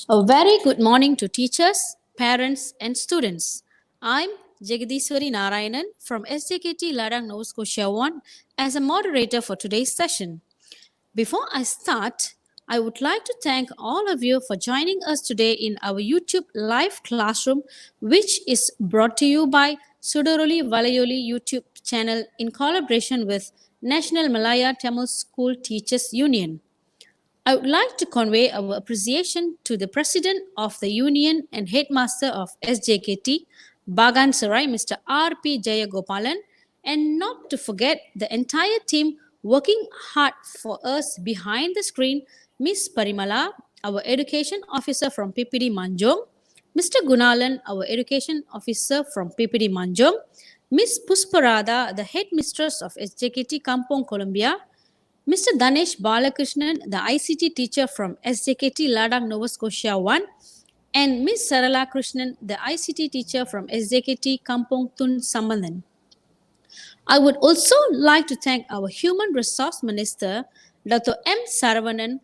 A very good morning to teachers, parents, and students. I'm Jagadiswari Narayanan from SJKT Ladang, Nova Scotia 1 as a moderator for today's session. Before I start, I would like to thank all of you for joining us today in our YouTube live classroom, which is brought to you by Sudaroli Valaiyoli YouTube channel in collaboration with National Malaya Tamil School Teachers Union. I would like to convey our appreciation to the President of the Union and Headmaster of SJKT, Bagan Mr. R.P. Jayagopalan, and not to forget the entire team working hard for us behind the screen, Ms. Parimala, our Education Officer from PPD Manjung, Mr. Gunalan, our Education Officer from PPD Manjung, Ms. Pusparada, the Headmistress of SJKT Kampong Columbia, Mr. Danesh Balakrishnan, the ICT teacher from SJKT Ladang, Nova Scotia 1, and Ms. Sarala Krishnan, the ICT teacher from SJKT Kampong Tun Sambandan. I would also like to thank our Human Resource Minister, Dr. M. Saravanan,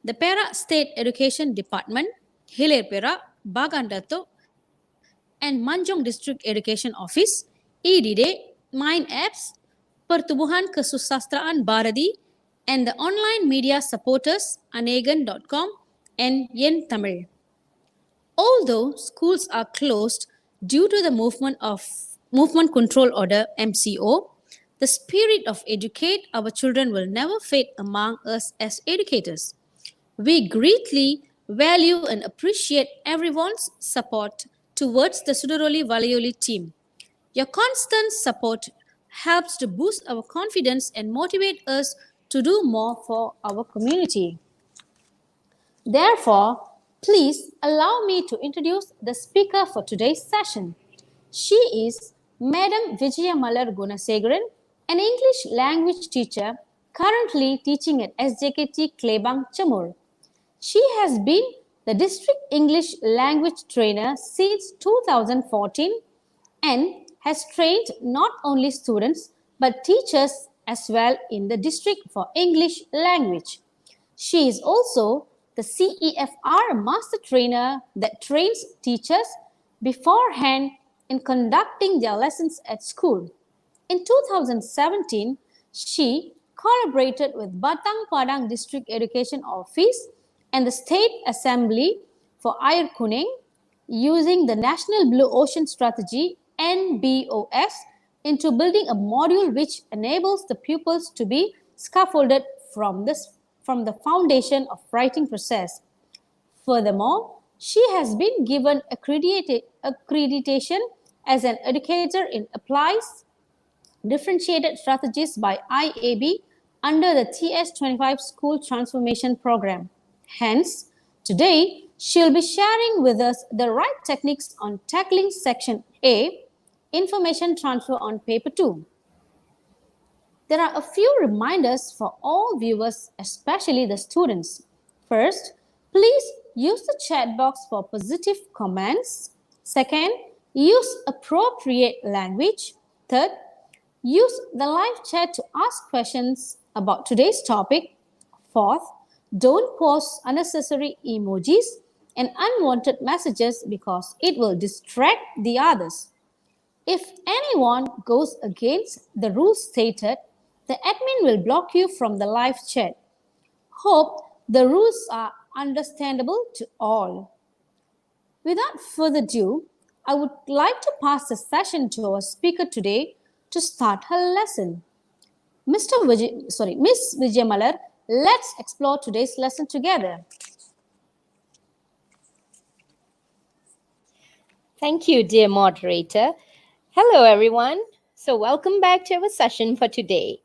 the Perak State Education Department, Hilir Perak, Bagan Datuk, and Manjung District Education Office, eDIDIK, MindAppz, Pertubuhan Kesusasteraan Bharati, and the online media supporters anegan.com and Yen Tamil. Although schools are closed due to the Movement Control Order MCO, the spirit of educate our children will never fade among us as educators. We greatly value and appreciate everyone's support towards the Sudaroli Valaiyoli team. Your constant support helps to boost our confidence and motivate us to do more for our community. Therefore, please allow me to introduce the speaker for today's session. She is Madam VIJAYAMALAR Gunushakran, an English language teacher currently teaching at SJKT KLEBANG, CHEMOR. She has been the district English language trainer since 2014 and has trained not only students but teachers as well in the district for English language. She is also the CEFR master trainer that trains teachers beforehand in conducting their lessons at school. In 2017, she collaborated with Batang Padang District Education Office and the State Assembly for Air Kuning using the National Blue Ocean Strategy NBOS into building a module which enables the pupils to be scaffolded from the foundation of writing process. Furthermore, she has been given accreditation as an educator in applies differentiated strategies by IAB under the TS25 School Transformation Program. Hence, today she'll be sharing with us the right techniques on tackling Section A, Information Transfer on Paper 2. There are a few reminders for all viewers, especially the students. First, please use the chat box for positive comments. Second, use appropriate language. Third, use the live chat to ask questions about today's topic. Fourth, don't post unnecessary emojis and unwanted messages because it will distract the others. If anyone goes against the rules stated, the admin will block you from the live chat. Hope the rules are understandable to all. Without further ado, I would like to pass the session to our speaker today to start her lesson. Miss Vijayamalar, let's explore today's lesson together. Thank you, dear moderator. Hello, everyone. So welcome back to our session for today.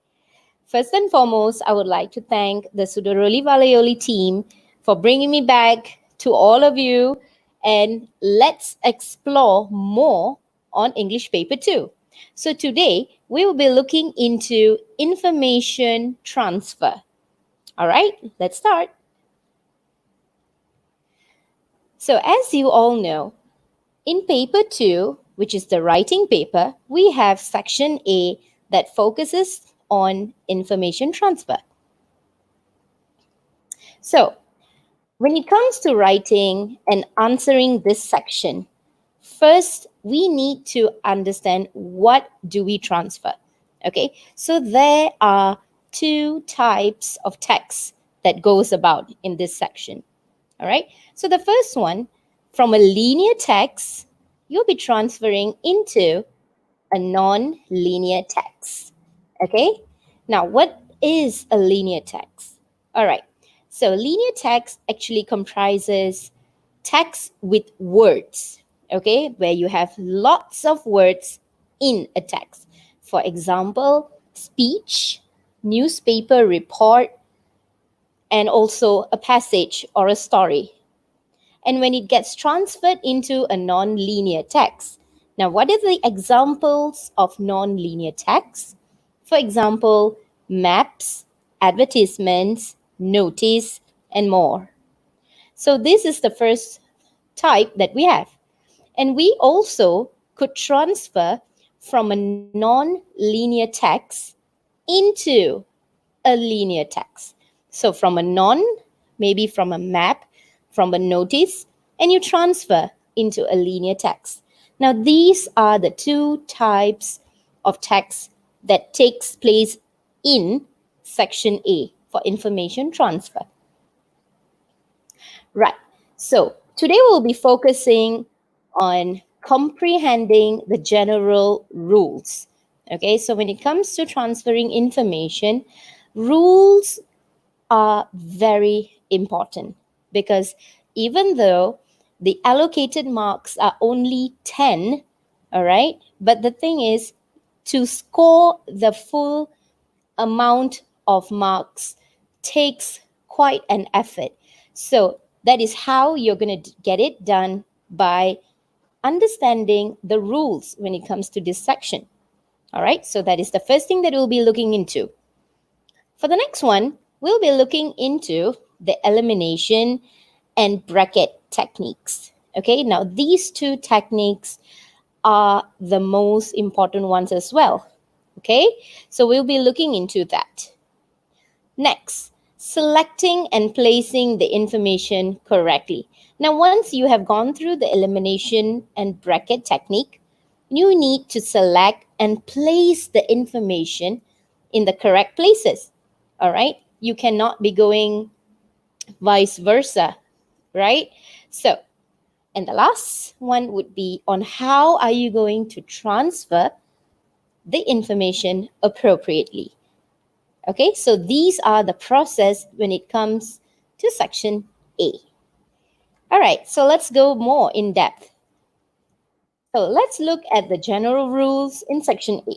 First and foremost, I would like to thank the Sudaroli Valaiyoli team for bringing me back to all of you, and let's explore more on English Paper 2. So today, we will be looking into information transfer. All right, let's start. So as you all know, in Paper 2, which is the writing paper, we have Section A that focuses on information transfer. So, When it comes to writing and answering this section, first, we need to understand what do we transfer. Okay, so there are two types of text that goes about in this section. All right, so the first one, from a linear text, you'll be transferring into a non-linear text. Okay, now what is a linear text? All right, so linear text actually comprises text with words, okay, where you have lots of words in a text. For example, speech, newspaper report, and also a passage or a story. And when it gets transferred into a non-linear text, now what are the examples of non-linear text? For example, maps, advertisements, notice, and more. So this is the first type that we have. And we also could transfer from a non-linear text into a linear text. So from a maybe from a map, from a notice, and you transfer into a linear text. Now these are the two types of text that takes place in section A for information transfer. Right, so today we'll be focusing on comprehending the general rules. Okay, so when it comes to transferring information, rules are very important because even though the allocated marks are only 10, all right, but the thing is, to score the full amount of marks takes quite an effort. So that is how you're going to get it done, by understanding the rules when it comes to this section. All right, so that is the first thing that we'll be looking into. For the next one, we'll be looking into the elimination and bracket techniques. Okay, now these two techniques are the most important ones as well. Okay, so we'll be looking into that. Next, selecting and placing the information correctly. Now, once you have gone through the elimination and bracket technique, you need to select and place the information in the correct places. All right, you cannot be going vice versa, right? So, and the last one would be on how are you going to transfer the information appropriately. Okay, so these are the process when it comes to section A. All right, so let's go more in depth. So let's look at the general rules in section A.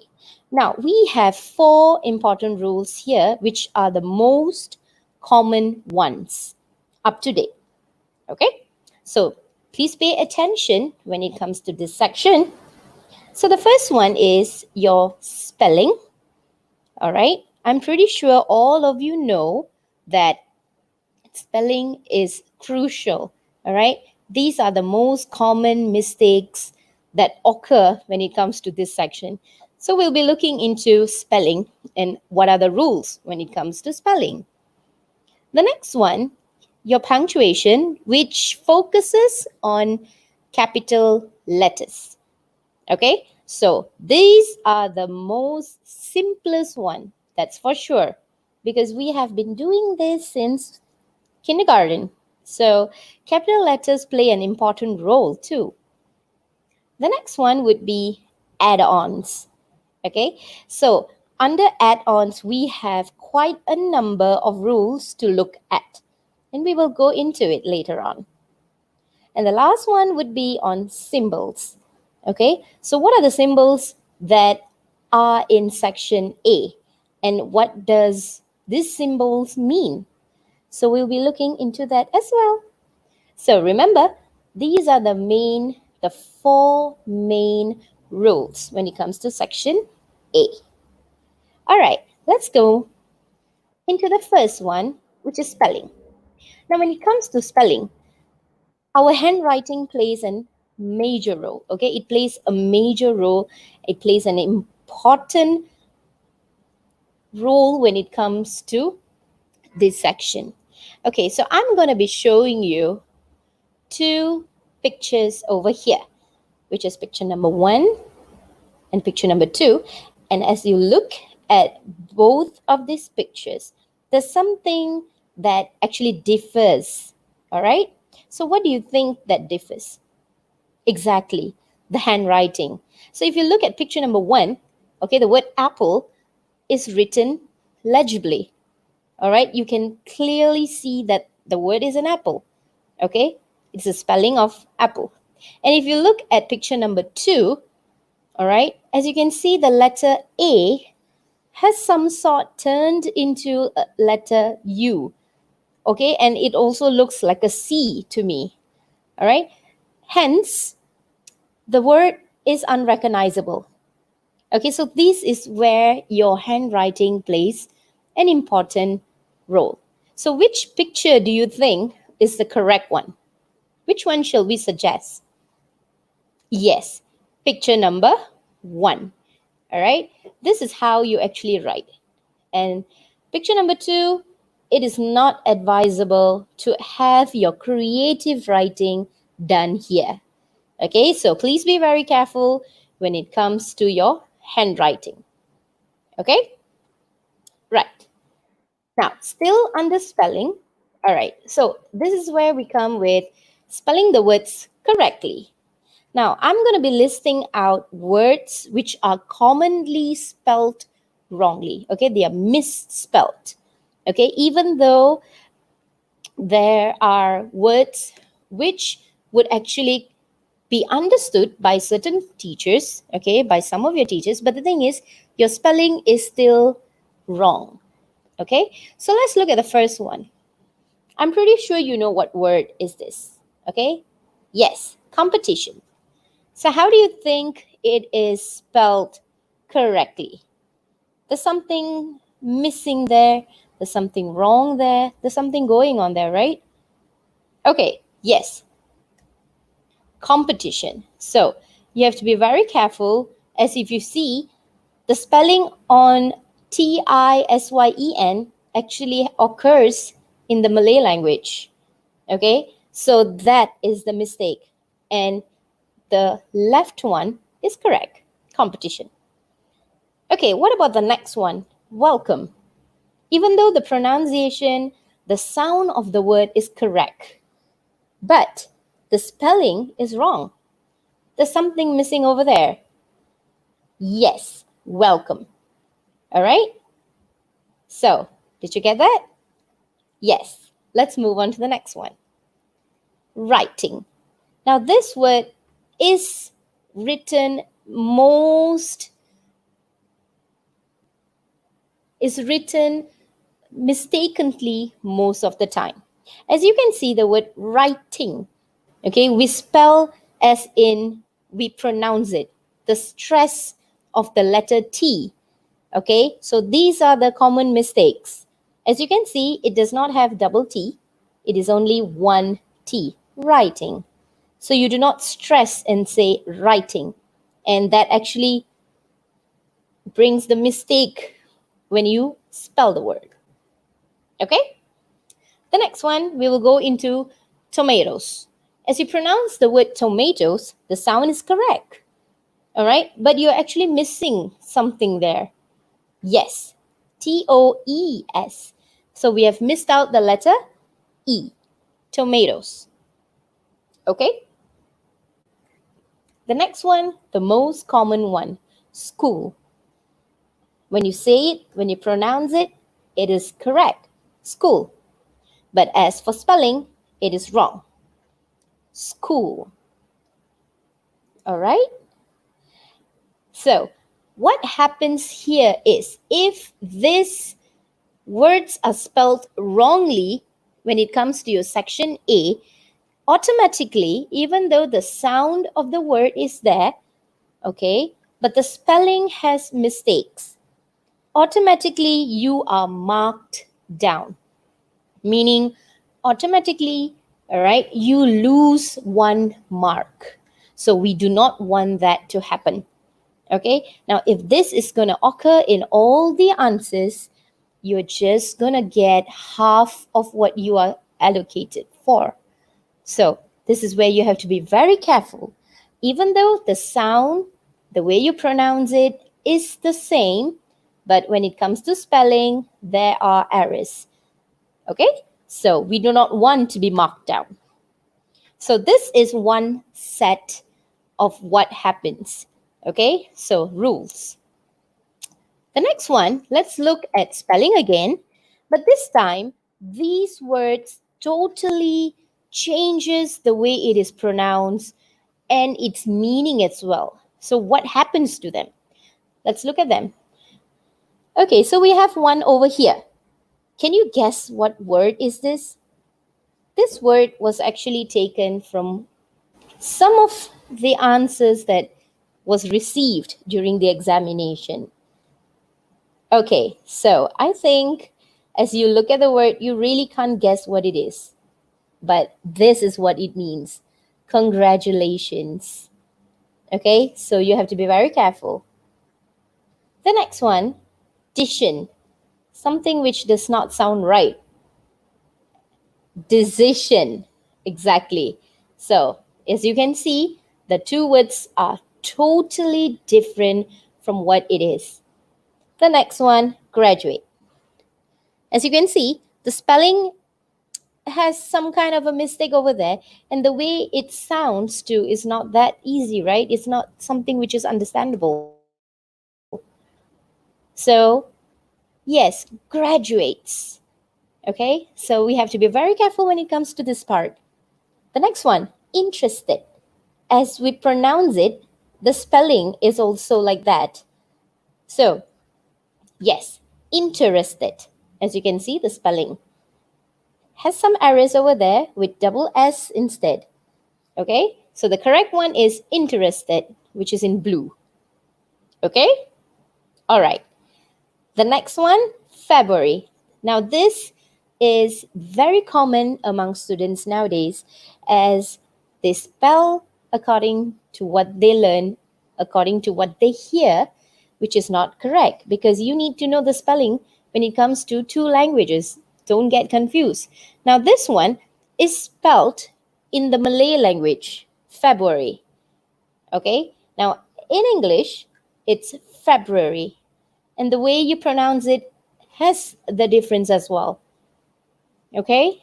Now, we have 4 important rules here, which are the most common ones up to date. Okay, so please pay attention when it comes to this section. So the first one is your spelling. All right, I'm pretty sure all of you know that spelling is crucial. All right, these are the most common mistakes that occur when it comes to this section. So we'll be looking into spelling and what are the rules when it comes to spelling. The next one, your punctuation, which focuses on capital letters. Okay, so these are the most simplest one, that's for sure, because we have been doing this since kindergarten. So capital letters play an important role too. The next one would be add-ons. Okay, so under add-ons, we have quite a number of rules to look at, and we will go into it later on. And the last one would be on symbols. Okay, so what are the symbols that are in section A, and what does these symbols mean? So we'll be looking into that as well. So remember, these are the 4 main rules when it comes to section A. All right, let's go into the first one, which is spelling. Now, when it comes to spelling, our handwriting plays a major role. Okay, it plays a major role. It plays an important role when it comes to this section. Okay, so I'm going to be showing you two pictures over here, which is picture number 1 and picture number 2. And as you look at both of these pictures, there's something that actually differs. All right. So what do you think that differs? Exactly, the handwriting. So if you look at picture number 1, okay, the word apple is written legibly. All right. You can clearly see that the word is an apple. Okay. It's a spelling of apple. And if you look at picture number 2, all right, as you can see, the letter A has some sort turned into a letter U. Okay, and it also looks like a C to me. All right, hence the word is unrecognizable. Okay, so this is where your handwriting plays an important role. So which picture do you think is the correct one? Which one shall we suggest? Yes, picture number 1. All right, this is how you actually write. And picture number 2, it is not advisable to have your creative writing done here. Okay, so please be very careful when it comes to your handwriting. Okay, right. Now, still under spelling. All right, so this is where we come with spelling the words correctly. Now, I'm going to be listing out words which are commonly spelled wrongly. Okay, they are misspelled. Okay, even though there are words which would actually be understood by certain teachers, okay, by some of your teachers, but the thing is, your spelling is still wrong. Okay, so let's look at the first one. I'm pretty sure you know what word is this. Okay, yes, competition. So how do you think it is spelled correctly? There's something missing there. There's something wrong there. There's something going on there, right? Okay, yes. Competition. So you have to be very careful, as if you see the spelling on Tisyen actually occurs in the Malay language. Okay, so that is the mistake. And the left one is correct. Competition. Okay, what about the next one? Welcome. Even though the pronunciation, the sound of the word is correct, but the spelling is wrong. There's something missing over there. Yes, welcome. All right? So, did you get that? Yes. Let's move on to the next one. Writing. Now, this word is written mistakenly most of the time. As you can see, the word writing, okay, we spell as in we pronounce it, the stress of the letter T. Okay, so these are the common mistakes. As you can see, it does not have double T. It is only one T, writing. So you do not stress and say writing. And that actually brings the mistake when you spell the word. Okay? The next one, we will go into tomatoes. As you pronounce the word tomatoes, the sound is correct. All right? But you're actually missing something there. Yes. T-O-E-S. So we have missed out the letter E. Tomatoes. Okay? The next one, the most common one, school. When you say it, when you pronounce it, it is correct. School. But as for spelling, it is wrong. School. All right? So, what happens here is if these words are spelled wrongly when it comes to your section A, automatically, even though the sound of the word is there, okay, but the spelling has mistakes, automatically you are marked down. Meaning, automatically, all right, you lose 1 mark. So we do not want that to happen. Okay, now if this is going to occur in all the answers, you're just gonna get half of what you are allocated for. So this is where you have to be very careful. Even though the sound, the way you pronounce it is the same, but when it comes to spelling, there are errors. Okay? So we do not want to be marked down. So this is one set of what happens. Okay? So rules. The next one, let's look at spelling again. But this time, these words totally changes the way it is pronounced and its meaning as well. So what happens to them? Let's look at them. Okay, so we have one over here. Can you guess what word is this? This word was actually taken from some of the answers that was received during the examination. Okay, so I think as you look at the word, you really can't guess what it is. But this is what it means. Congratulations. Okay, so you have to be very careful. The next one, decision. Something which does not sound right. Decision. Exactly. So, as you can see, the two words are totally different from what it is. The next one, graduate. As you can see, the spelling has some kind of a mistake over there, and the way it sounds too is not that easy, right? It's not something which is understandable. So, yes, graduates. Okay, so we have to be very careful when it comes to this part. The next one, interested. As we pronounce it, the spelling is also like that. So, yes, interested. As you can see, the spelling has some errors over there with double S instead. Okay, so the correct one is interested, which is in blue. Okay, all right. The next one, February. Now this is very common among students nowadays as they spell according to what they learn, according to what they hear, which is not correct because you need to know the spelling when it comes to two languages. Don't get confused. Now this one is spelled in the Malay language, February. Okay, now in English, it's February. And the way you pronounce it has the difference as well. Okay?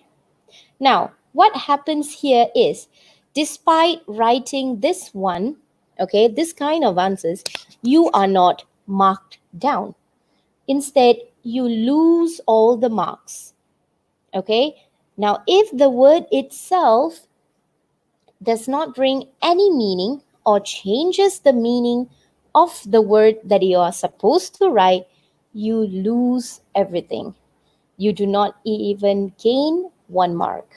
Now, what happens here is, despite writing this one, okay, this kind of answers, you are not marked down. Instead, you lose all the marks. Okay? Now, if the word itself does not bring any meaning or changes the meaning of the word that you are supposed to write, you lose everything. You do not even gain 1 mark.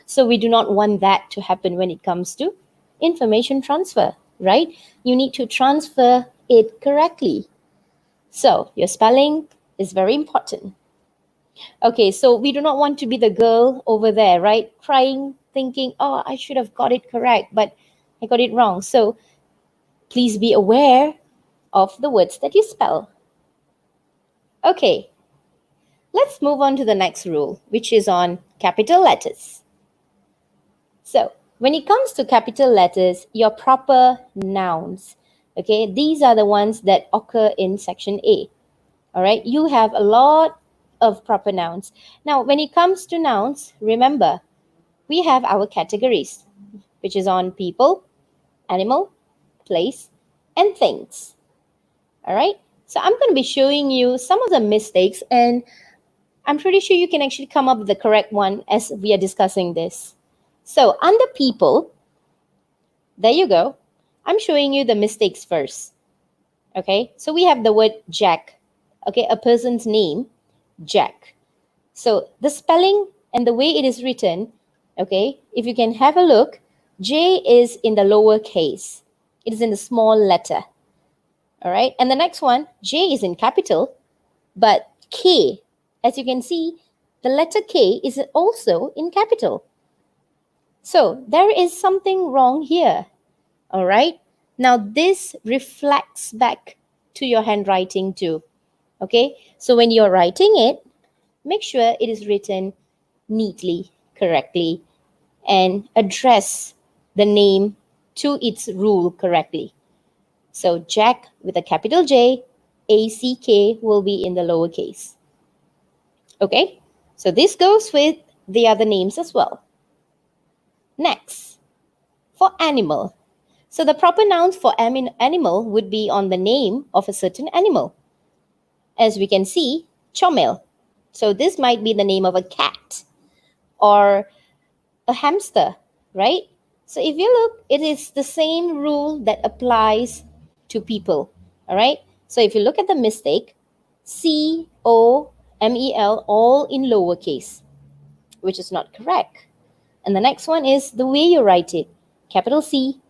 So we do not want that to happen when it comes to information transfer, right? You need to transfer it correctly. So your spelling is very important. Okay, so we do not want to be the girl over there, right? Crying, thinking, oh, I should have got it correct, but I got it wrong. So please be aware of the words that you spell. Okay, let's move on to the next rule, which is on capital letters. So when it comes to capital letters, your proper nouns, okay, these are the ones that occur in section A. All right, you have a lot of proper nouns. Now, when it comes to nouns, remember, we have our categories, which is on people, animal, place, and things. All right, so I'm going to be showing you some of the mistakes, and I'm pretty sure you can actually come up with the correct one as we are discussing this. So under people, there you go. I'm showing you the mistakes first. Okay, so we have the word Jack. Okay, a person's name, Jack. So the spelling and the way it is written, okay, if you can have a look, J is in the lower case. It is in the small letter. All right, and the next one, J is in capital, but K, as you can see, the letter K is also in capital. So there is something wrong here. All right, now this reflects back to your handwriting too. Okay, so when you're writing it, make sure it is written neatly, correctly, and address the name to its rule correctly. So Jack with a capital J, ACK will be in the lowercase. Okay, so this goes with the other names as well. Next, for animal. So the proper nouns for animal would be on the name of a certain animal. As we can see, Chomel. So this might be the name of a cat or a hamster, right? So if you look, it is the same rule that applies to people, all right? So if you look at the mistake, COMEL, all in lowercase, which is not correct. And the next one is the way you write it. Capital C,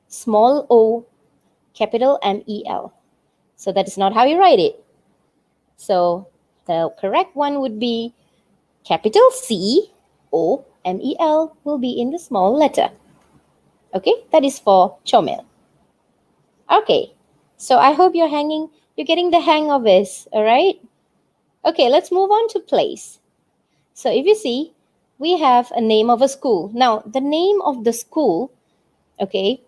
small o, capital MEL. So that is not how you write it. So the correct one would be capital C, O, MEL will be in the small letter. Okay, that is for Chomel. Okay, so I hope you're getting the hang of this, all right? Okay, let's move on to place. So if you see, we have a name of a school. Now, the name of the school, okay,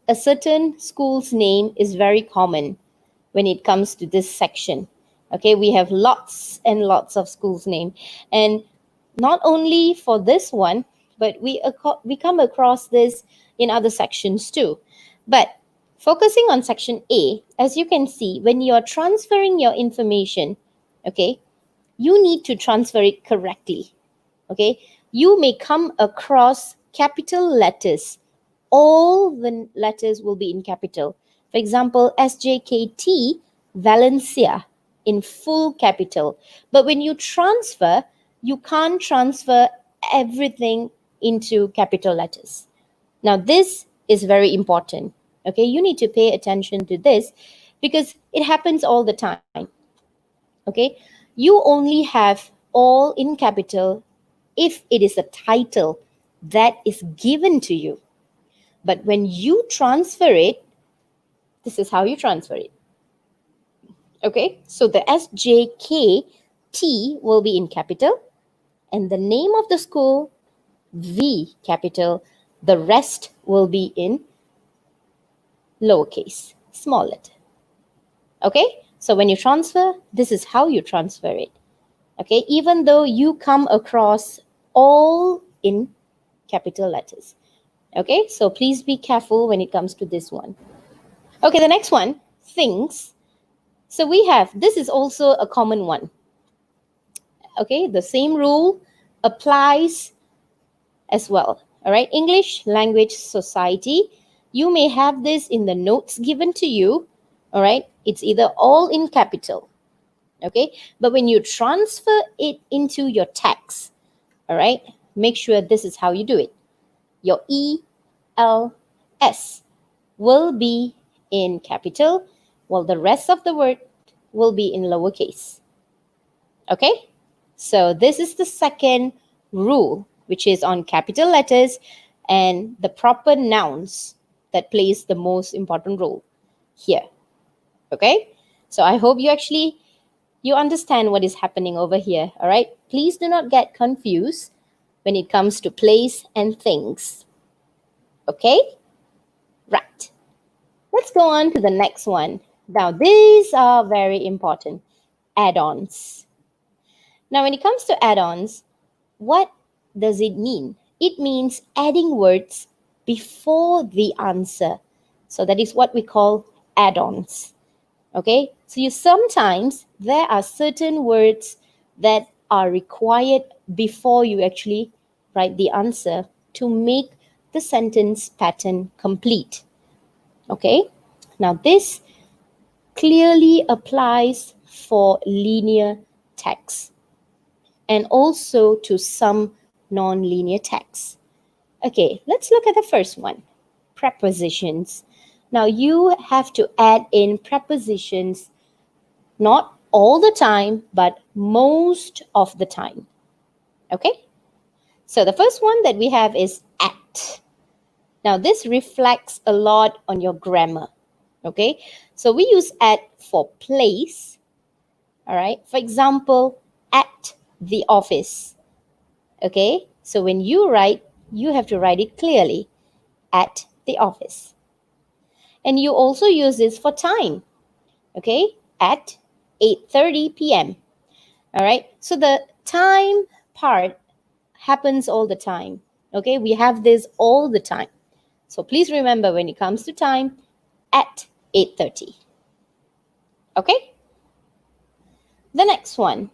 a certain school's name is very common when it comes to this section. Okay, we have lots and lots of schools' name. And not only for this one, but we come across this in other sections too. But focusing on section A, as you can see, when you're transferring your information, okay, you need to transfer it correctly. Okay, you may come across capital letters. All the letters will be in capital. For example, SJKT, Valencia, in full capital. But when you transfer, you can't transfer everything into capital letters. Now, this is very important. Okay, you need to pay attention to this because it happens all the time. Okay, you only have all in capital if it is a title that is given to you. But when you transfer it, this is how you transfer it. Okay, so the SJKT will be in capital and the name of the school, V capital, the rest will be in lowercase, small letter. Okay, so when you transfer, this is how you transfer it. Okay, even though you come across all in capital letters. Okay, so please be careful when it comes to this one. Okay, the next one, things. So we have, this is also a common one. Okay, the same rule applies as well. All right, English Language Society. You may have this in the notes given to you. All right, it's either all in capital. Okay, but when you transfer it into your text, all right, make sure this is how you do it. Your ELS will be in capital, while the rest of the word will be in lowercase. Okay, so this is the second rule, which is on capital letters and the proper nouns that plays the most important role here. Okay, so I hope you understand what is happening over here. All right, please do not get confused when it comes to place and things. Okay, right. Let's go on to the next one. Now, these are very important. Add-ons. Now, when it comes to add-ons, what does it mean? It means adding words before the answer. So that is what we call add-ons. Okay, so sometimes there are certain words that are required before you actually write the answer to make the sentence pattern complete. Okay, now this clearly applies for linear text and also to some non-linear text. Okay, let's look at the first one, prepositions. Now you have to add in prepositions not all the time, but most of the time. Okay, so the first one that we have is at. Now this reflects a lot on your grammar. Okay, so we use at for place. All right, for example, at the office. Okay, so when you write, you have to write it clearly, at the office. And you also use this for time, okay, at 8:30 p.m. All right, so the time part happens all the time. Okay, we have this all the time. So please remember, when it comes to time, at 8:30. Okay? The next one,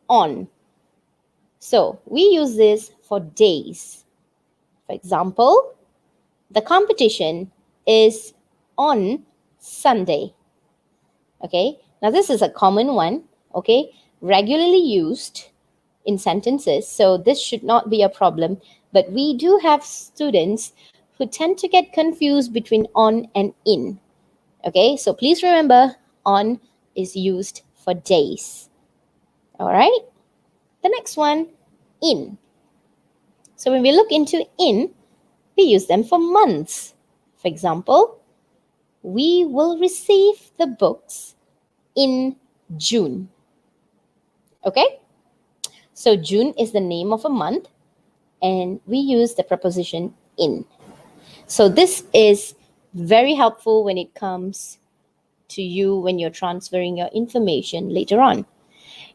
on. So we use this for days. For example, the competition is on Sunday. Okay? Now this is a common one, okay? Regularly used in sentences, so this should not be a problem. But we do have students who tend to get confused between on and in. Okay, so please remember, on is used for days. All right, the next one, in. So when we look into in, we use them for months. For example, we will receive the books in June. Okay, so June is the name of a month, and we use the preposition in. So this is very helpful when it comes to you when you're transferring your information later on.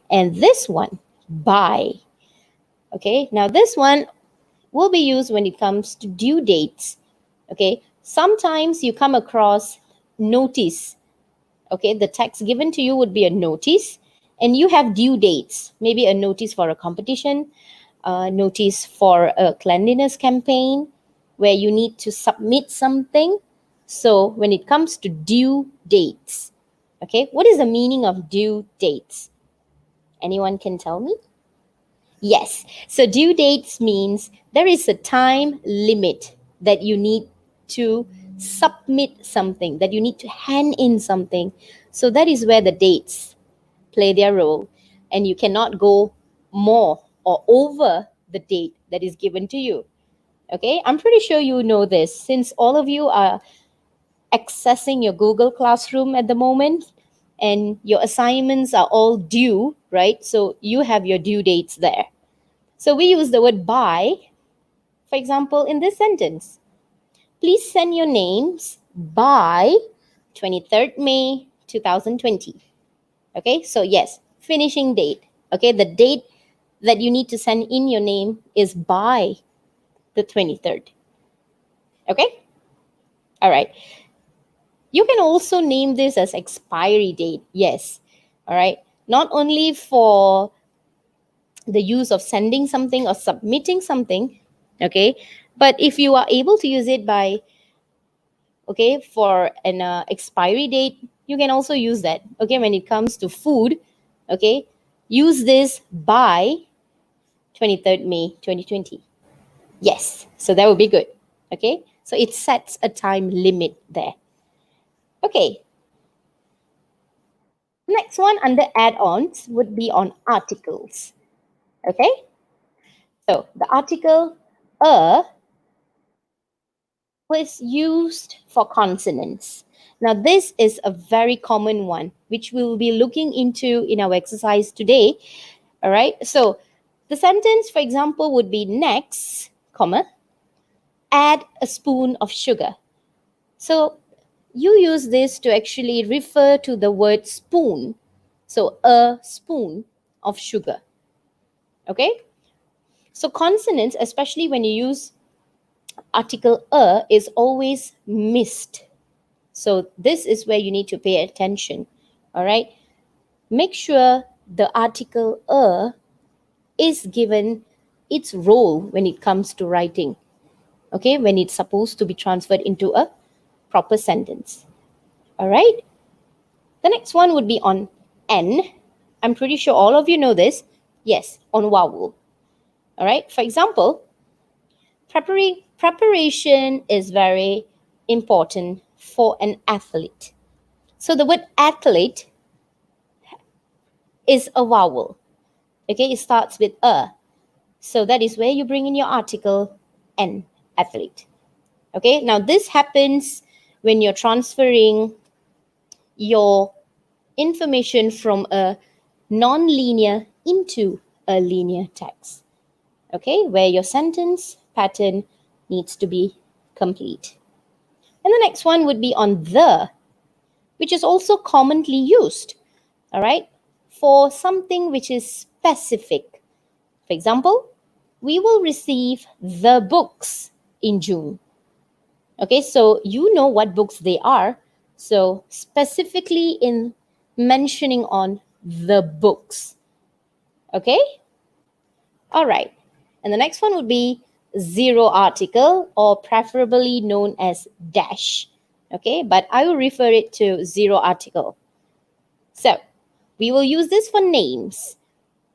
And this one, by. Okay, now this one will be used when it comes to due dates. Okay, sometimes you come across notice. Okay, the text given to you would be a notice, and you have due dates, maybe a notice for a competition, a notice for a cleanliness campaign where you need to submit something. So when it comes to due dates, okay, what is the meaning of due dates? Anyone can tell me? Yes, so due dates means there is a time limit that you need to submit something, that you need to hand in something. So that is where the dates play their role, and you cannot go more or over the date that is given to you. Okay, I'm pretty sure you know this since all of you are accessing your Google Classroom at the moment and your assignments are all due, right? So you have your due dates there. So we use the word by, for example, in this sentence. Please send your names by 23rd May 2020. Okay, so yes, finishing date. Okay, the date that you need to send in your name is by the 23rd. Okay, all right. You can also name this as expiry date. Yes, all right. Not only for the use of sending something or submitting something, okay, but if you are able to use it by, okay, for an expiry date, you can also use that. Okay, when it comes to food, okay, use this by 23rd May 2020. Yes, so that would be good. Okay, so it sets a time limit there. Okay, next one under add-ons would be on articles. Okay, so the article a was used for consonants. Now this is a very common one which we will be looking into in our exercise today. All right, so the sentence, for example, would be next, comma, add a spoon of sugar. So you use this to actually refer to the word spoon. So a spoon of sugar. Okay? So consonants, especially when you use article a, is always missed. So this is where you need to pay attention. All right? Make sure the article a is given its role when it comes to writing. Okay? When it's supposed to be transferred into a proper sentence. All right? The next one would be on N. I'm pretty sure all of you know this. Yes, on vowel. All right? For example, preparation is very important for an athlete. So the word athlete is a vowel. Okay? It starts with a. So that is where you bring in your article N, athlete. Okay? Now this happens when you're transferring your information from a non-linear into a linear text, okay, where your sentence pattern needs to be complete. And the next one would be on the, which is also commonly used, all right, for something which is specific. For example, we will receive the books in June. Okay, so you know what books they are. So specifically in mentioning on the books. Okay, all right. And the next one would be zero article, or preferably known as dash. Okay, but I will refer it to zero article. So we will use this for names.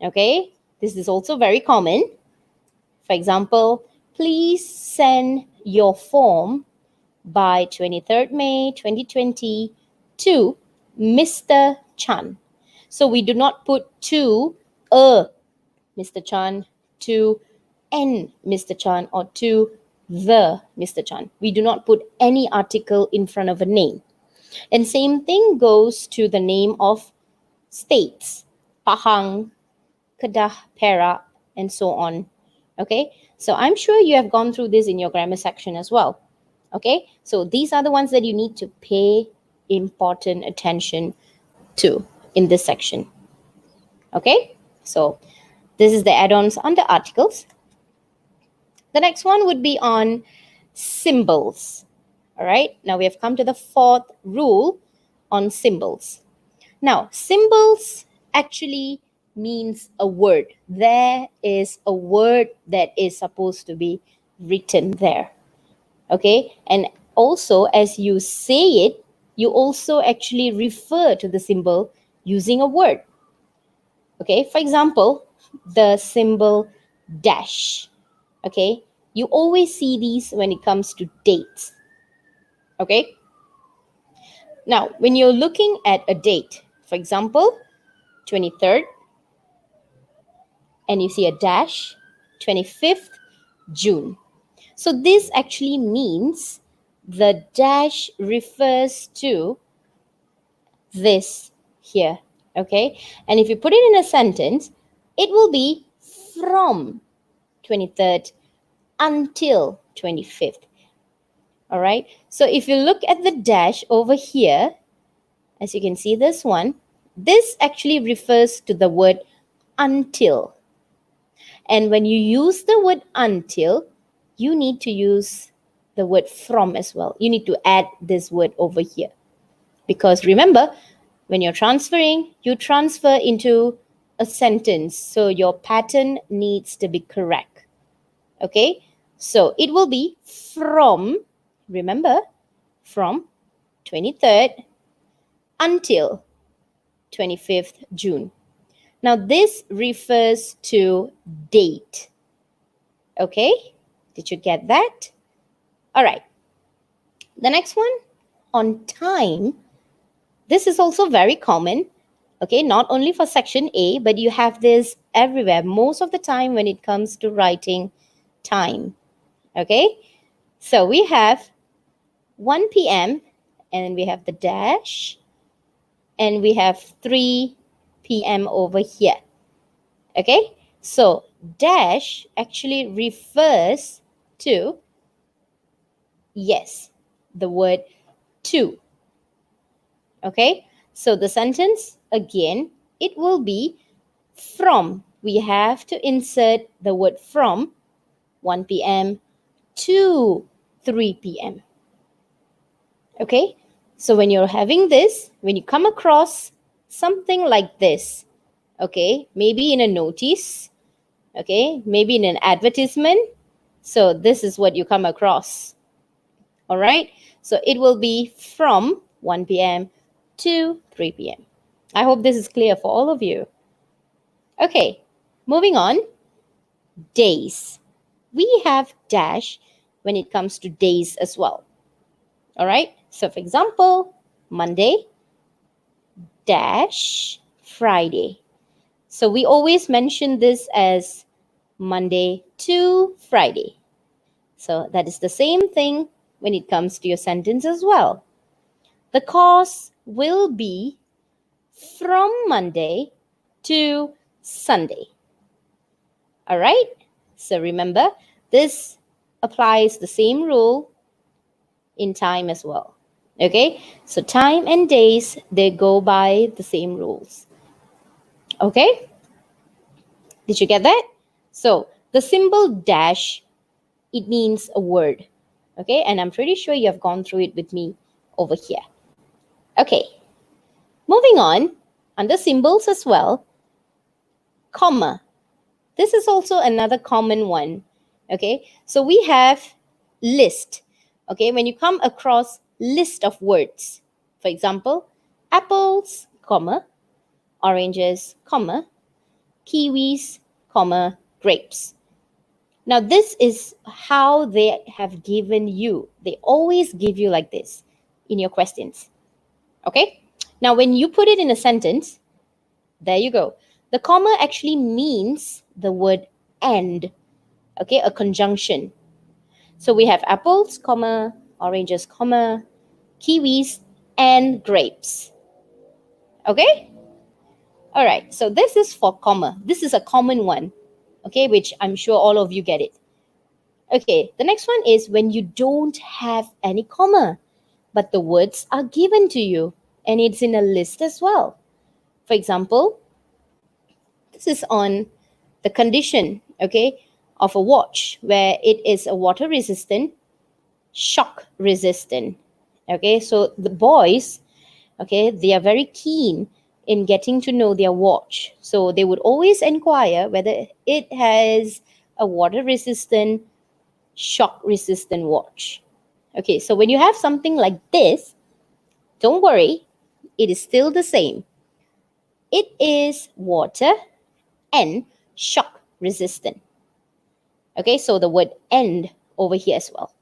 Okay, this is also very common. For example, please send your form by 23rd May 2020 to Mr. Chan. So we do not put to a Mr. Chan, to an Mr. Chan, or to the Mr. Chan. We do not put any article in front of a name. And same thing goes to the name of states, Pahang, Kedah, Perak, and so on. Okay, so I'm sure you have gone through this in your grammar section as well. Okay, so these are the ones that you need to pay important attention to in this section. Okay, so this is the add-ons under articles. The next one would be on symbols. All right, now we have come to the fourth rule on symbols. Now, symbols actually means a word. There is a word that is supposed to be written there. Okay, and also as you say it, you also actually refer to the symbol using a word. Okay, for example, the symbol dash. Okay, you always see these when it comes to dates. Okay, now when you're looking at a date, for example, 23rd, and you see a dash, 25th June. So this actually means the dash refers to this here, okay? And if you put it in a sentence, it will be from 23rd until 25th, all right? So if you look at the dash over here, as you can see this one, this actually refers to the word until. And when you use the word until, you need to use the word from as well. You need to add this word over here. Because remember, when you're transferring, you transfer into a sentence. So your pattern needs to be correct. Okay? So it will be from, remember, from 23rd until 25th June. Now this refers to date. Okay? Did you get that? All right. The next one, on time. This is also very common. Okay, not only for section A, but you have this everywhere, most of the time when it comes to writing time. Okay, so we have 1 p.m. and we have the dash, and we have 3 p.m. over here. Okay, so dash actually refers to, yes, the word to. Okay, so the sentence, again, it will be from. We have to insert the word from 1 p.m. to 3 p.m. Okay, so when you're having this, when you come across something like this, okay, maybe in a notice, okay, maybe in an advertisement, so this is what you come across. All right, so it will be from 1 p.m. to 3 p.m. I hope this is clear for all of you. Okay, moving on. Days. We have dash when it comes to days as well. All right, so for example, Monday dash Friday. So we always mention this as Monday to Friday. So that is the same thing when it comes to your sentence as well. The course will be from Monday to Sunday. All right? So remember, this applies the same rule in time as well. Okay? So time and days, they go by the same rules. Okay? Did you get that? So the symbol dash, it means a word. Okay? And I'm pretty sure you have gone through it with me over here. Okay. Moving on, under symbols as well, comma. This is also another common one. Okay? So we have list. Okay? When you come across list of words, for example, apples, comma, oranges, comma, kiwis, comma, grapes. Now, this is how they have given you. They always give you like this in your questions. Okay? Now, when you put it in a sentence, there you go. The comma actually means the word and. Okay? A conjunction. So we have apples, comma, oranges, comma, kiwis, and grapes. Okay? All right. So this is for comma. This is a common one. Okay, which I'm sure all of you get it. Okay, the next one is when you don't have any comma, but the words are given to you and it's in a list as well. For example, this is on the condition, okay, of a watch where it is a water resistant, shock resistant. Okay, so the boys, okay, they are very keen in getting to know their watch. So they would always inquire whether it has a water resistant, shock resistant watch. Okay, so when you have something like this, don't worry, it is still the same. It is water and shock resistant. Okay, so the word and over here as well.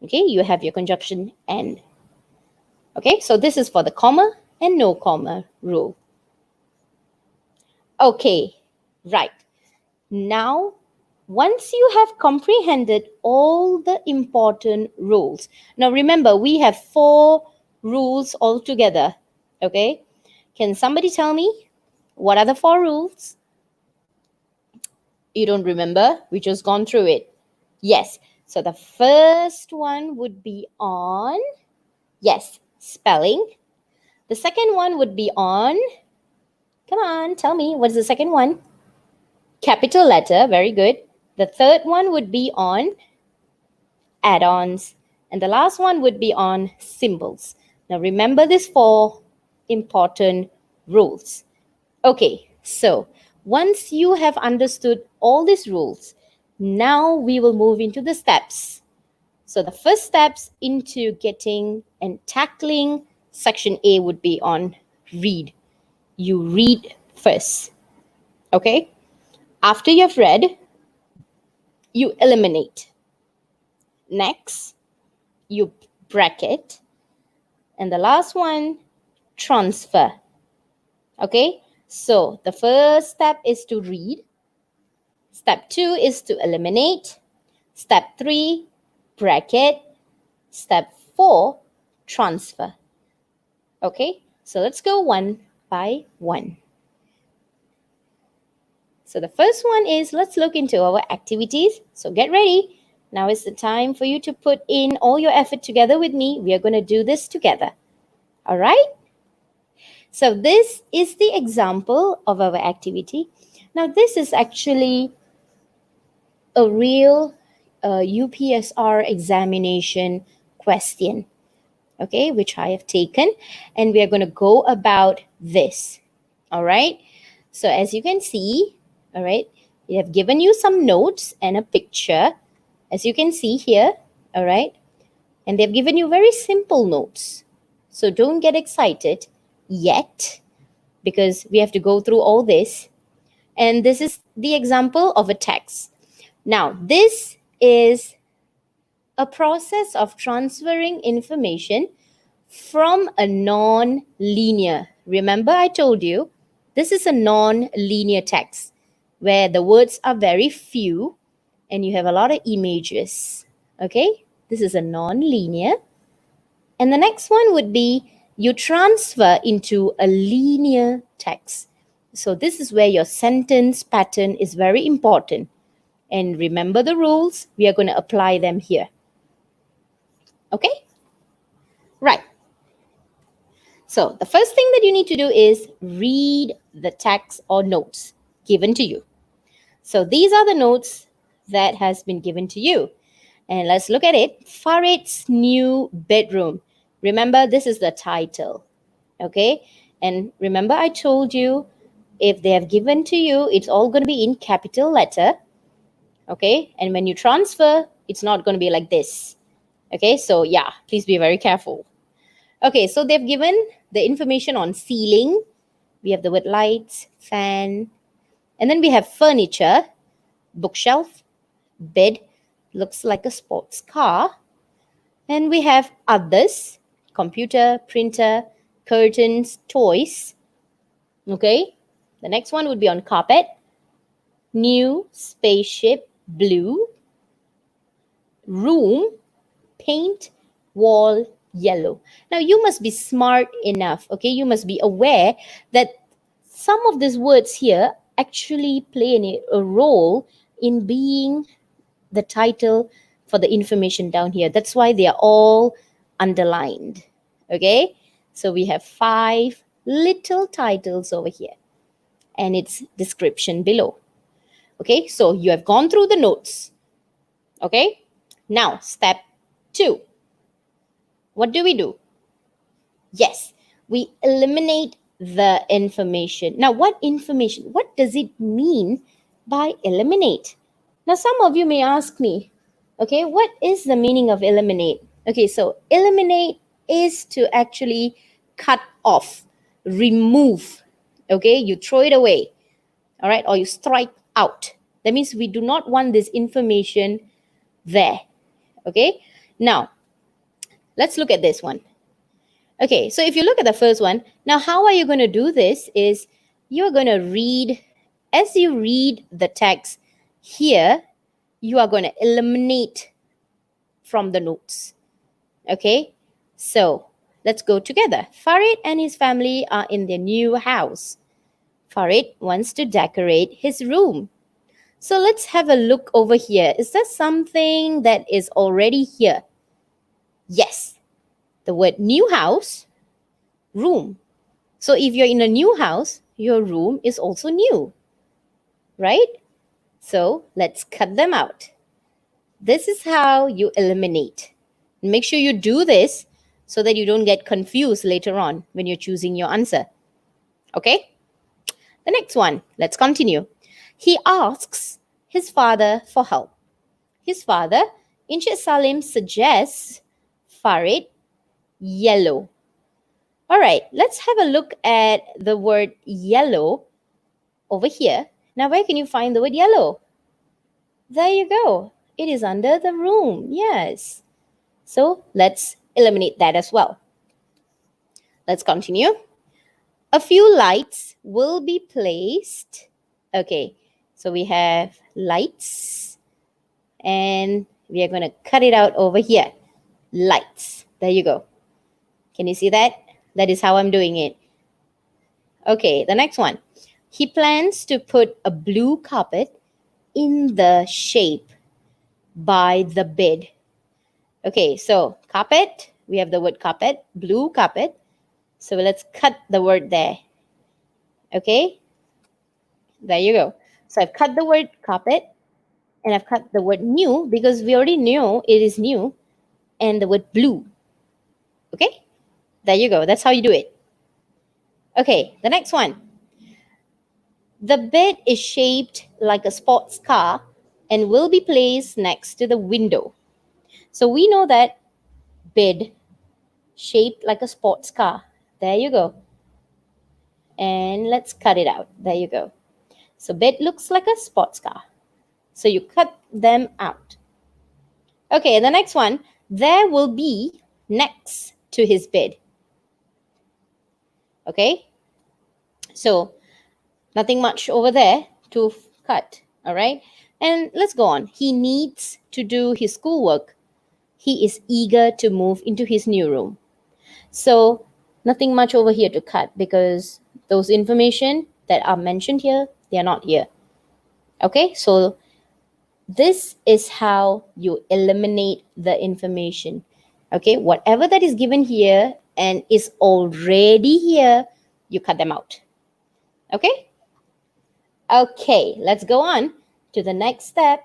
Okay, you have your conjunction and. Okay, so this is for the comma and no comma rule. Okay, right. Now, once you have comprehended all the important rules. Now remember, we have 4 rules altogether. Okay, can somebody tell me what are the 4 rules? You don't remember? We just gone through it. Yes, so the first one would be on, yes, spelling. The second one would be on, come on, tell me, what's the second one? Capital letter, very good. The third one would be on add-ons. And the last one would be on symbols. Now remember these 4 important rules. Okay, so once you have understood all these rules, now we will move into the steps. So the first steps into getting and tackling section A would be on read. You read first. Okay? After you've read, you eliminate. Next, you bracket. And the last one, transfer. Okay? So the first step is to read. Step 2 is to eliminate. Step 3, bracket. Step 4, transfer. Okay? So let's go one by one. So the first one is, let's look into our activities. So get ready. Now is the time for you to put in all your effort together with me. We are going to do this together. All right? So this is the example of our activity. Now this is actually a real UPSR examination question, okay, which I have taken, and we are going to go about this. All right? So as you can see, all right, we have given you some notes and a picture, as you can see here, all right? And they've given you very simple notes. So don't get excited yet, because we have to go through all this. And this is the example of a text. Now, this is a process of transferring information from a non-linear. Remember, I told you, this is a non-linear text where the words are very few and you have a lot of images. Okay, this is a non-linear. And the next one would be you transfer into a linear text. So this is where your sentence pattern is very important. And remember the rules, we are going to apply them here. Okay? Right. So the first thing that you need to do is read the text or notes given to you. So these are the notes that has been given to you. And let's look at it. Farid's new bedroom. Remember, this is the title. Okay? And remember, I told you, if they have given to you, it's all going to be in capital letter. Okay? And when you transfer, it's not going to be like this. Okay? So yeah, please be very careful. Okay, so they've given the information on ceiling. We have the word lights, fan, and then we have furniture, bookshelf, bed, looks like a sports car. And we have others, computer, printer, curtains, toys. Okay, the next one would be on carpet, new, spaceship, blue, room, paint, wall, yellow. Now you must be smart enough, okay? You must be aware that some of these words here actually play a role in being the title for the information down here. That's why they are all underlined, okay? So we have 5 little titles over here and its description below. Okay, so you have gone through the notes. Okay, now step 2. What do? Yes, we eliminate the information. Now, what information? What does it mean by eliminate? Now, some of you may ask me, okay, what is the meaning of eliminate? Okay, so eliminate is to actually cut off, remove, okay? You throw it away, all right? Or you strike out. That means we do not want this information there, okay? Now, let's look at this one. Okay, so if you look at the first one, now how are you going to do this is you're going to read, as you read the text here, you are going to eliminate from the notes. Okay, so let's go together. Farid and his family are in their new house. Farid wants to decorate his room. So let's have a look over here. Is there something that is already here? Yes, the word new house, room. So if you're in a new house, your room is also new, right? So let's cut them out. This is how you eliminate. Make sure you do this so that you don't get confused later on when you're choosing your answer. Okay? The next one, let's continue. He asks his father for help. His father, Encik Salim, suggests Farid yellow. All right, let's have a look at the word yellow over here. Now, where can you find the word yellow? There you go. It is under the room. Yes. So let's eliminate that as well. Let's continue. A few lights will be placed. Okay, so we have lights and we are going to cut it out over here. Lights. There you go. Can you see that? That is how I'm doing it. Okay, the next one. He plans to put a blue carpet in the shape by the bed. Okay, so carpet, we have the word carpet, blue carpet. So let's cut the word there. Okay, there you go. So I've cut the word carpet and I've cut the word new because we already knew it is new, and the word blue. Okay, there you go. That's how you do it. Okay, the next one. The bed is shaped like a sports car and will be placed next to the window. So we know that bed shaped like a sports car. There you go. And let's cut it out. There you go. So bed looks like a sports car. So you cut them out. Okay, the next one. There will be next to his bed. Okay. So nothing much over there to cut. All right. And let's go on. He needs to do his schoolwork. He is eager to move into his new room. So nothing much over here to cut because those information that are mentioned here, they are not here. Okay, so this is how you eliminate the information. Okay, whatever that is given here and is already here, you cut them out. Okay? Okay, let's go on to the next step.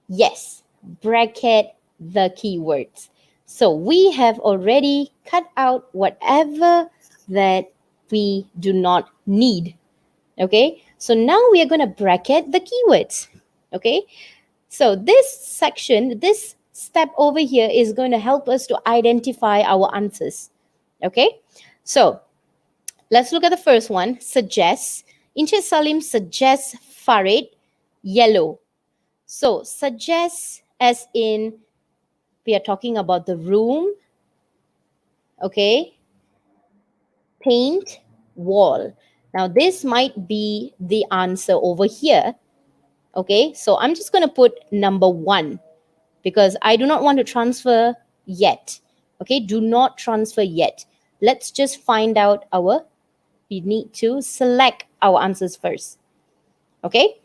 Yes, bracket the keywords. So we have already cut out whatever that we do not need. Okay, so now we are going to bracket the keywords. Okay, so this section, this step over here is going to help us to identify our answers. Okay, so let's look at the first one. Suggest. Encik Salim suggests Farid yellow. So suggest as in we are talking about the room. Okay, paint wall. Now this might be the answer over here. Okay, so I'm just going to put number 1 because I do not want to transfer yet. Okay, do not transfer yet. Let's just find out we need to select our answers first. Okay,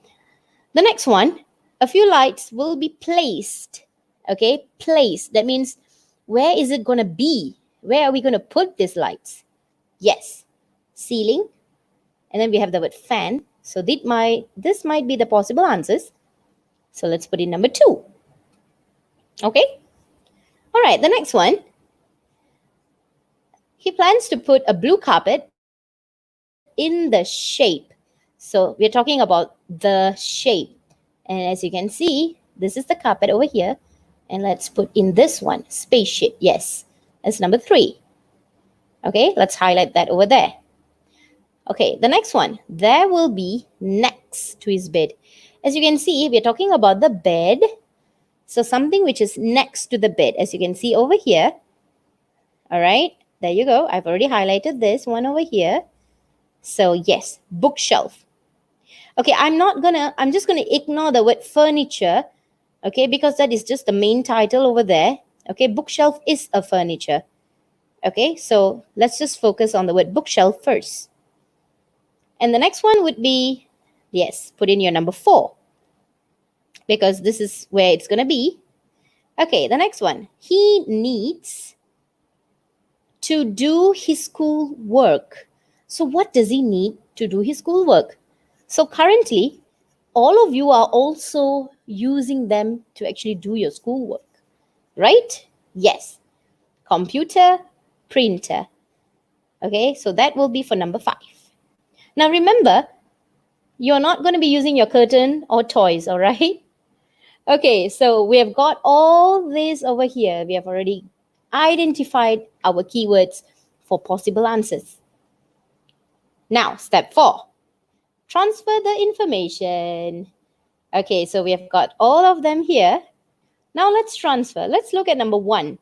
the next one, a few lights will be placed. Okay, placed. That means where is it going to be? Where are we going to put these lights? Yes, ceiling. And then we have the word fan. So this might be the possible answers. So let's put in number 2. Okay. All right, the next one. He plans to put a blue carpet in the shape. So we're talking about the shape. And as you can see, this is the carpet over here. And let's put in this one, spaceship. Yes, that's number 3. Okay, let's highlight that over there. Okay, the next one, there will be next to his bed. As you can see, we're talking about the bed. So something which is next to the bed, as you can see over here. All right, there you go. I've already highlighted this one over here. So yes, bookshelf. Okay, I'm just gonna ignore the word furniture, okay, because that is just the main title over there. Okay, bookshelf is a furniture. Okay, so let's just focus on the word bookshelf first. And the next one would be, yes, put in your number 4 because this is where it's going to be. Okay, the next one. He needs to do his school work. So what does he need to do his school work? So currently, all of you are also using them to actually do your school work, right? Yes. Computer, printer. Okay, so that will be for number 5. Now remember, you're not going to be using your curtain or toys, all right? Okay, so we have got all this over here. We have already identified our keywords for possible answers. Now, step 4, transfer the information. Okay, so we have got all of them here. Now let's transfer. Let's look at number 1.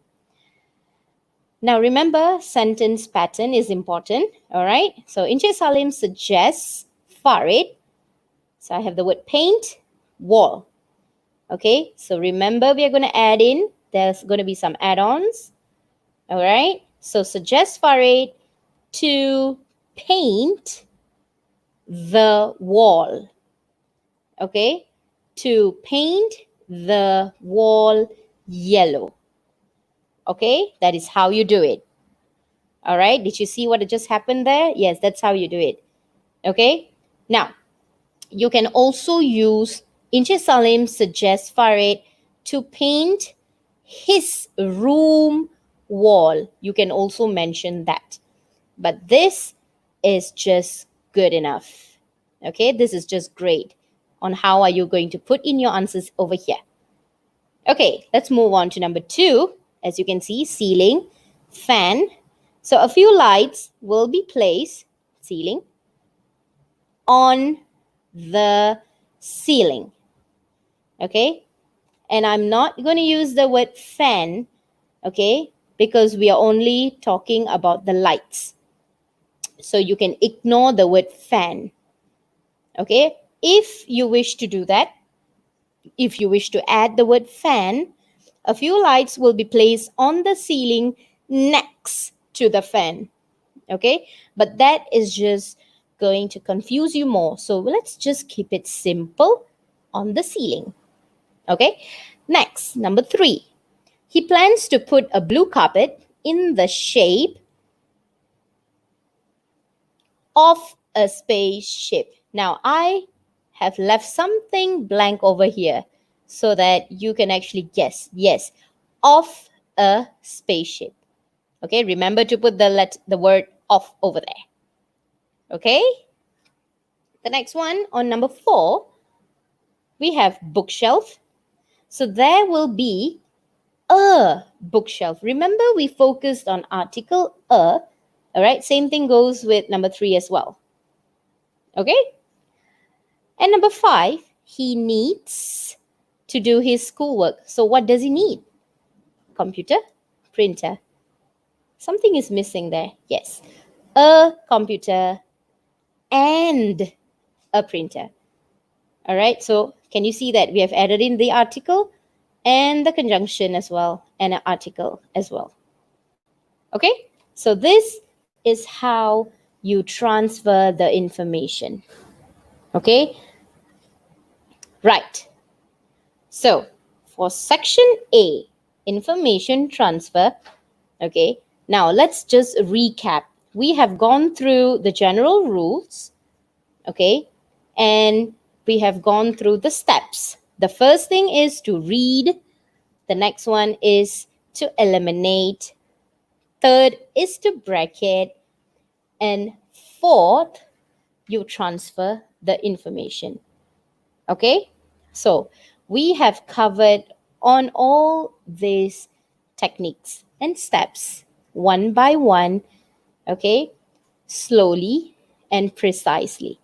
Now remember, sentence pattern is important, all right? So Encik Salim suggests Farid. So I have the word paint, wall. Okay, so remember we are going to add in, there's going to be some add-ons, all right? So suggest Farid to paint the wall, okay? To paint the wall yellow. Okay, that is how you do it. All right, did you see what just happened there? Yes, that's how you do it. Okay, now you can also use Encik Salim suggests Farid to paint his room wall. You can also mention that. But this is just good enough. Okay, this is just great on how are you going to put in your answers over here. Okay, let's move on to number 2. As you can see, ceiling, fan. So a few lights will be placed, ceiling, on the ceiling. Okay, and I'm not going to use the word fan, okay, because we are only talking about the lights. So you can ignore the word fan. Okay, if you wish to do that, if you wish to add the word fan, a few lights will be placed on the ceiling next to the fan. Okay, but that is just going to confuse you more. So let's just keep it simple on the ceiling. Okay. Next, number 3. He plans to put a blue carpet in the shape of a spaceship. Now, I have left something blank over here so that you can actually guess. Yes, of a spaceship. Okay, remember to put the word of over there. Okay. The next one on number 4, we have bookshelf. So there will be a bookshelf. Remember, we focused on article a. All right, same thing goes with number 3 as well. Okay. And number 5, he needs to do his schoolwork. So what does he need? Computer, printer. Something is missing there. Yes, a computer and a printer. All right, so can you see that we have added in the article and the conjunction as well, and an article as well. Okay, so this is how you transfer the information. Okay, right. So for section A, information transfer, okay, now let's just recap. We have gone through the general rules, okay, and we have gone through the steps. The first thing is to read. The next one is to eliminate. Third is to bracket. And fourth, you transfer the information. Okay, so we have covered on all these techniques and steps one by one, okay, slowly and precisely.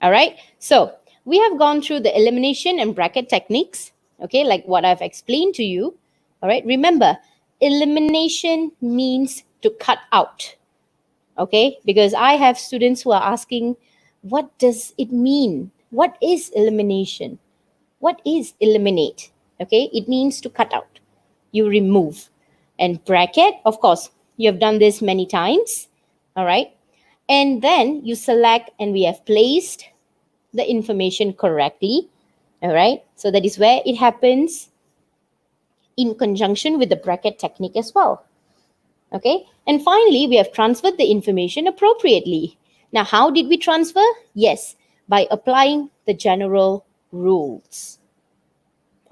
All right, so we have gone through the elimination and bracket techniques, okay, like what I've explained to you. All right, remember, elimination means to cut out, okay, because I have students who are asking, what does it mean? What is elimination? What is eliminate? Okay, it means to cut out. You remove. And bracket, of course, you have done this many times. All right. And then you select, and we have placed the information correctly. All right. So that is where it happens in conjunction with the bracket technique as well. Okay. And finally, we have transferred the information appropriately. Now, how did we transfer? Yes, by applying the general rules.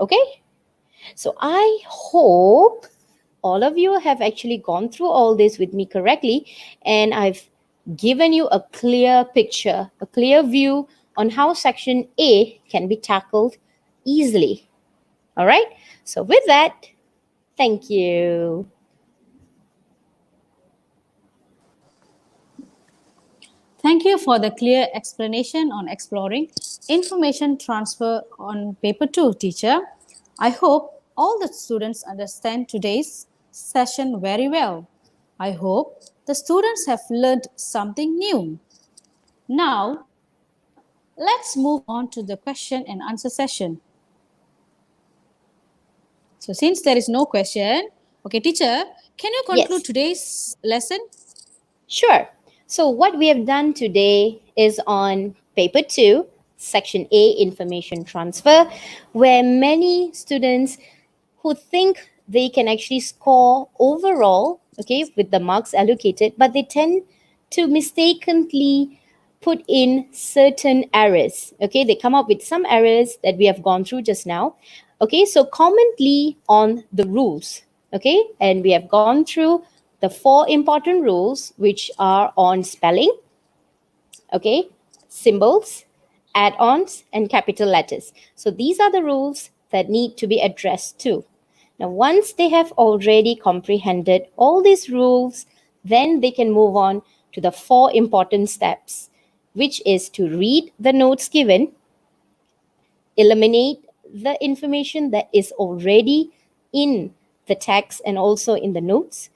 Okay. So I hope all of you have actually gone through all this with me correctly, and I've given you a clear picture, a clear view on how section A can be tackled easily. All right. So with that, thank you. Thank you for the clear explanation on exploring information transfer on paper 2, teacher. I hope all the students understand today's session very well. I hope the students have learned something new. Now, let's move on to the question and answer session. So since there is no question, okay, teacher, can you conclude today's lesson? Sure. So what we have done today is on paper 2, section A, information transfer, where many students who think they can actually score overall, okay, with the marks allocated, but they tend to mistakenly put in certain errors. Okay, they come up with some errors that we have gone through just now. Okay, so commonly on the rules, okay, and we have gone through the 4 important rules, which are on spelling, okay, symbols, add-ons, and capital letters. So these are the rules that need to be addressed too. Now, once they have already comprehended all these rules, then they can move on to the 4 important steps, which is to read the notes given, eliminate the information that is already in the text and also in the notes.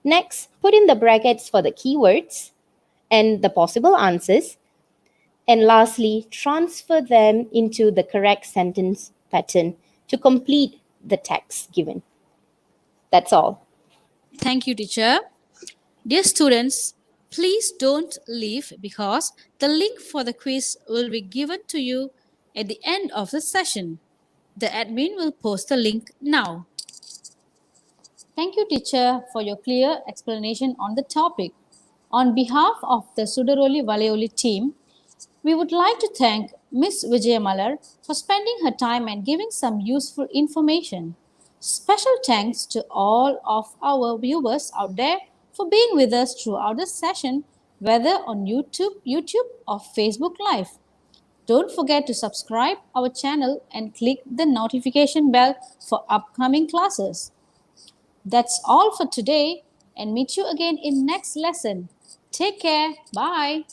Next, put in the brackets for the keywords and the possible answers. And lastly, transfer them into the correct sentence pattern to complete the text given. That's all. Thank you, teacher. Dear students, Please don't leave because the link for the quiz will be given to you at the end of the session. The admin will post the link now. Thank you, teacher, for your clear explanation on the topic. On behalf of the Sudaroli Valaiyoli team, we would like to thank Ms. Vijayamalar for spending her time and giving some useful information. Special thanks to all of our viewers out there for being with us throughout the session, whether on YouTube or Facebook Live. Don't forget to subscribe our channel and click the notification bell for upcoming classes. That's all for today and meet you again in next lesson. Take care. Bye.